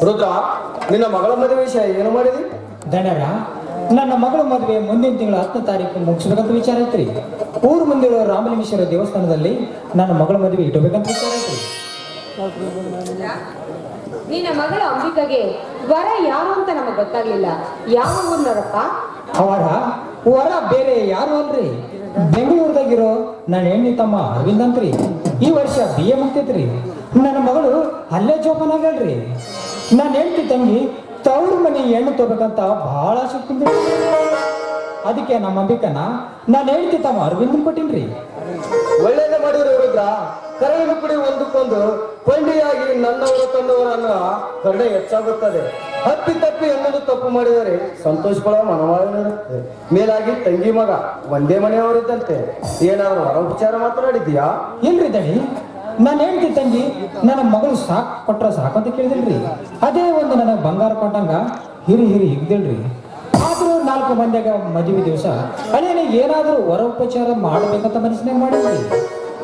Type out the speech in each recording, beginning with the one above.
ರುದ್ರ, ನಿನ್ನ ಮಗಳ ಮದುವೆ ವಿಷಯ ಏನು ಮಾಡಿದಿ? ದಣ್ಯರ, ನನ್ನ ಮಗಳ ಮದುವೆ ಮುಂದಿನ ತಿಂಗಳ 10ನೇ ತಾರೀಕು ಮುಗಿಸ್ಬೇಕಂತ ವಿಚಾರ ಐತ್ರಿ. ಊರು ಮುಂದಿರೋ ರಾಮಲಿಂಗೇಶ್ವರ ದೇವಸ್ಥಾನದಲ್ಲಿ ನನ್ನ ಮಗಳ ಮದುವೆ ಇಡಬೇಕಂತ ವಿಚಾರ ಐತ್ರಿ. ನಿನ್ನ ಮಗಳ ಅಂಬಿಕಾಗೆ ವರ ಯಾರು ಅಂತ ನಮಗೆ ಗೊತ್ತಾಗ್ಲಿಲ್ಲ. ಯಾವ ಊರ್ನವರಪ್ಪ? ಅವರ ವರ ಬೇರೆ ಯಾರು ಅಲ್ರಿ, ಬೆಂಗಳೂರದಾಗಿರೋ ನನ್ನ ಹೆಣ್ಣಿ ತಮ್ಮ ಅರವಿಂದ್ ಅಂತ್ರಿ. ಈ ವರ್ಷ BA ಮುಗ್ತೈತ್ರಿ. ನನ್ನ ಮಗಳು ಅಲ್ಲೇ ಜೋಪಾನಾಗಲ್ರಿ. ನನ್ನ ಹೆಂಡತಿ ತಂಗಿ ತವ್ರ ಮನೆ ಹೆಣ್ಣು ತಗೋಬೇಕಂತ ಬಹಳ ಆಸೆ ತುಂಬಿದ್ರಿ. ಅದಕ್ಕೆ ನಮ್ಮ ಅಂಬಿಕನ ನನ್ನ ಹೆಂಡತಿ ತಮ್ಮ ಅರವಿಂದನ್ ಕೊಟ್ಟಿನ್ರಿ. ಒಳ್ಳೇದೇ ಮಾಡಿದ್ರು ರುದ್ರ. ಕರಳಿನ ಕುಡಿ ಒಂದಕ್ಕೊಂದು ಕೊಂಡಿಯಾಗಿ ನನ್ನವರ ತಂದವರನ್ನ ಕರುಣೆ ಹೆಚ್ಚಾಗುತ್ತದೆ. ಹಪ್ಪಿ ತಪ್ಪಿ ಎನ್ನೋದು ತಪ್ಪು ಮಾಡಿದರೆ ಸಂತೋಷಪಡೋ ಮನವಾಗಿರುತ್ತೆ. ಮೇಲಾಗಿ ತಂಗಿ ಮಗ ಒಂದೇ ಮನೆಯವರಿದ್ದಂತೆ. ಏನಾದ್ರು ಹೊರ ಉಪಚಾರ ಮಾತನಾಡಿದ್ಯಾ? ಇಲ್ರಿ ದಣಿ, ನನ್ನ ಹೆಂಡತಿ ತಂಗಿ ನನ್ನ ಮಗಳು ಸಾಕ್ ಕೊಟ್ರ ಸಾಕಂತ ಕೇಳಿದಿಲ್ರಿ. ಅದೇ ಒಂದು ನನಗೆ ಬಂಗಾರ ಕೊಟ್ಟಂಗ ಹಿರಿ ಹಿಗ್ದಿಲ್ರಿ. ಆದ್ರೂ 4 ಮಂದಿಯಾಗ ಮದುವೆ ದಿವಸ ಅದೇನೆ ಏನಾದ್ರೂ ಹೊರ ಉಪಚಾರ ಮಾಡ್ಬೇಕಂತ ಮನಸ್ಸಿನಾಗ ಮಾಡಿದ್ರಿ.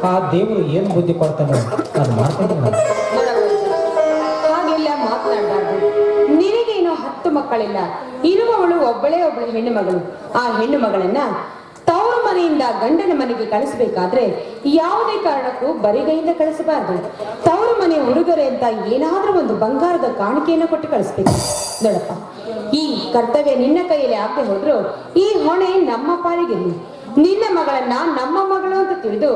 ಆ ದೇವರು ಏನ್ ಬುದ್ಧಿ ಕೊಡ್ತಾನೆ ಅದು ಮಾಡ್ಕೊಂಡ್ರಿ. ಹಾಗೆಲ್ಲ ಮಾತನಾಡಬಾರ್ದು. ನಿನಗೇನೋ 10 ಮಕ್ಕಳಿಲ್ಲ, ಇರುವವಳು ಒಬ್ಬಳೇ ಹೆಣ್ಣು ಮಗಳು. ಆ ಹೆಣ್ಣು ಮಗಳನ್ನ ತವರು ಮನೆಯಿಂದ ಗಂಡನ ಮನೆಗೆ ಕಳಿಸಬೇಕಾದ್ರೆ ಯಾವುದೇ ಕಾರಣಕ್ಕೂ ಬರಿಗೈಯಿಂದ ಕಳಿಸಬಾರ್ದು. ತವರು ಮನೆ ಉಡುಗೊರೆ ಅಂತ ಏನಾದ್ರೂ ಒಂದು ಬಂಗಾರದ ಕಾಣಿಕೆಯನ್ನು ಕೊಟ್ಟು ಕಳಿಸ್ಬೇಕು. ನೋಡಪ್ಪ, ಈ ಕರ್ತವ್ಯ ನಿನ್ನ ಕೈಯಲ್ಲಿ ಆಗದೆ ಹೋದ್ರು ಈ ಹೊಣೆ ನಮ್ಮ ಪಾಲಿಗಿರ್ಲಿ. ನಿನ್ನ ಮಗಳನ್ನ ನಮ್ಮ ಮಗಳು ಅಂತ ತಿಳಿದು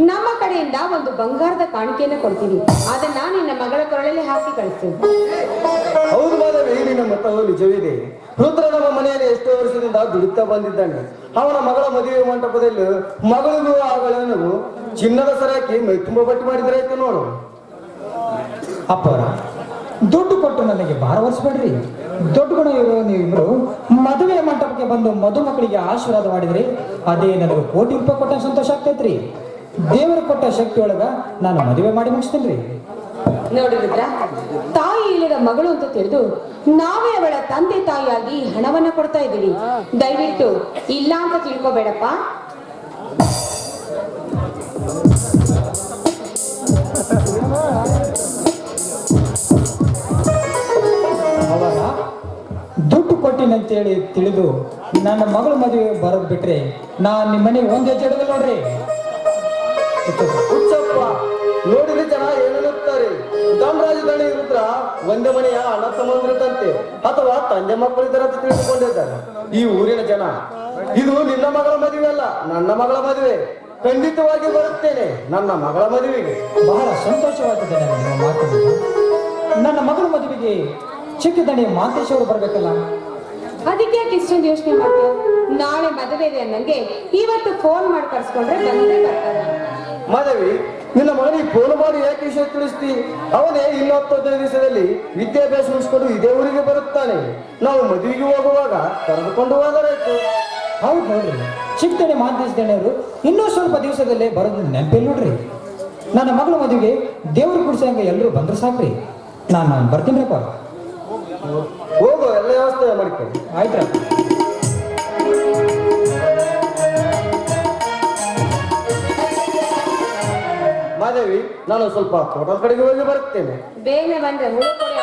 ನಮ್ಮ ಕಡೆಯಿಂದ ಒಂದು ಬಂಗಾರದ ಕಾಣಿಕೆಯನ್ನು ಕೊಡ್ತೀವಿ. ಅದನ್ನ ನಿನ್ನ ಮಗಳ ಕೊರಳಲ್ಲಿ ಹಾಕಿ ಕಳಿಸ್ತೀವಿ. ಹೌದು ಮಾಧವಿ, ನಿನ್ನ ಮತವು ನಿಜವಿದೆ. ರುದ್ರ ನಮ್ಮ ಮನೆಯಲ್ಲಿ ಎಷ್ಟೋ ವರ್ಷದಿಂದ ದುಡಿತಾ ಬಂದಿದ್ದಾನೆ. ಅವನ ಮಗಳ ಮದುವೆ ಮಂಟಪದಲ್ಲಿ ಮಗಳಿಗೂ ಆಗಳಿಗೂ ಚಿನ್ನದ ಸರಕ್ಕೆ ಮೈ ತುಂಬ ಬಟ್ಟಿ ಮಾಡಿದ್ರಾಯ್ತು ನೋಡು. ಅಪ್ಪರ ದುಡ್ಡು ಕೊಟ್ಟು ನನಗೆ ಭಾರ ವರ್ಷಬೇಡ್ರಿ. ದೊಡ್ಡ ಗುಣ ಇರೋ ನೀವಿಬ್ರು ಮದುವೆ ಮಂಟಪಕ್ಕೆ ಬಂದು ಮದುಮಕ್ಕಳಿಗೆ ಆಶೀರ್ವಾದ ಮಾಡಿದ್ರಿ. ಅದೇ ನನಗೆ ಕೋಟಿ ರೂಪಾಯಿ ಕೊಟ್ಟ ಸಂತೋಷ ಆಗ್ತೈತ್ರಿ. ದೇವರು ಕೊಟ್ಟ ಶಕ್ತಿ ಒಳಗ ನಾನು ಮದುವೆ ಮಾಡಿ ಮುಗಿಸ್ತೇನ್ರಿ. ನೋಡಿದ್ರ, ತಾಯಿ ಇಲ್ಲದ ಮಗಳು ಅಂತ ತಿಳಿದು ನಾವೇ ಅವಳ ತಂದೆ ತಾಯಿಯಾಗಿ ಹಣವನ್ನ ಕೊಡ್ತಾ ಇದ್ದೀವಿ. ದಯವಿಟ್ಟು ಇಲ್ಲ ಅಂತ ತಿಳ್ಕೊಬೇಡಪ್ಪ. ಅವಾಗ ದುಡ್ಡು ಕೊಟ್ಟಿನಂತೇಳಿ ತಿಳಿದು ನನ್ನ ಮಗಳ ಮದುವೆ ಬರೋದ್ ಬಿಟ್ರೆ ನಾನ್ ನಿಮ್ಮ ಮನೆಗೆ ಒಂದ್ ಹೆಜ್ಜೆ ಇಡೋದಿಲ್ಲ ನೋಡ್ರಿ. ಹುಚ್ಚಪ್ಪ, ನೋಡಿದ್ರೆ ಜನ ಏನೇನುತ್ತಾರೆ. ಧನರಾಜ ದಣಿ ರುದ್ರ ಒಂದೇ ಮನೆಯ ಅಣ್ಣ ತಮ್ಮಂದಿರಂತೆ ಅಥವಾ ತಂದೆ ಮಕ್ಕಳಿದ್ದಾರೆ ಅಂತ ತಿಳಿದುಕೊಂಡಿದ್ದಾರೆ ಈ ಊರಿನ ಜನ. ಇದು ನಿನ್ನ ಮಗಳ ಮದುವೆ ಅಲ್ಲ, ನನ್ನ ಮಗಳ ಮದುವೆ. ಖಂಡಿತವಾಗಿ ಬರುತ್ತೇನೆ ನನ್ನ ಮಗಳ ಮದುವೆಗೆ. ಬಹಳ ಸಂತೋಷವಾಗಿದೆ ನಿಮ್ಮ ಮಾತುಗಳು. ನನ್ನ ಮಗಳ ಮದುವೆಗೆ ಚಿಕ್ಕ ದಣಿ ಮಾಂತೇಶ್ ಅವರು ಬರ್ಬೇಕಲ್ಲ. ಅದಕ್ಕೆ ಯಾಕೆ ಇಷ್ಟೊಂದು ಯೋಚನೆ ಮಾಡ್ತೀಯ? ನಾಳೆ ಮದುವೆ ಇದೆ ಅನ್ನಂಗೆ ಇವತ್ತು ಫೋನ್ ಮಾಡಿ ಕರ್ಸ್ಕೊಂಡ್ರೆ ಬಂದೇ ಬರ್ತಾರೆ. ಮಾಧವಿ, ನಿನ್ನ ಮಗನಿಗೆ ಫೋನ್ ಮಾಡಿ ಯಾಕೆ ವಿಷಯ ತಿಳಿಸ್ತಿ? ಅವನೇ ಇನ್ನು 15 ದಿವಸದಲ್ಲಿ ವಿದ್ಯಾಭ್ಯಾಸ ಮುಗಿಸ್ಕೊಂಡು ಇದೇ ಊರಿಗೆ ಬರುತ್ತಾನೆ. ನಾವು ಮದುವೆಗೆ ಹೋಗುವಾಗ ಕರೆದುಕೊಂಡು ಹೋದರಾಯ್ತು. ಹೌದು ನೋಡ್ರಿ, ಚಿಕ್ಕ ದಣಿ ಮಾಂತೇಶ್ ದಣಿಯವರು ಇನ್ನೂ ಸ್ವಲ್ಪ ದಿವಸದಲ್ಲೇ ಬರೋದು ನೆನಪಿಲ್ಲ ನೋಡ್ರಿ. ನನ್ನ ಮಗಳ ಮದುವೆಗೆ ದೇವ್ರು ಕುಡಿಸಂಗ ಎಲ್ಲರೂ ಬಂದ್ರೆ ಸಾಕ್ರಿ. ನಾನು ಬರ್ತೀನಿಪ್ಪ. ಹೋಗು, ಎಲ್ಲ ವ್ಯವಸ್ಥೆ ಮಾಡ್ಕೊಂಡು. ಆಯ್ತಾ? ಮಾಧವಿ, ನಾನು ಸ್ವಲ್ಪ ತೋಟದ ಕಡೆಗೆ ಹೋಗಿ ಬರುತ್ತೇನೆ. ಬೇಗನೆ ಬಂದ್ರೆ ಹುಡುಗ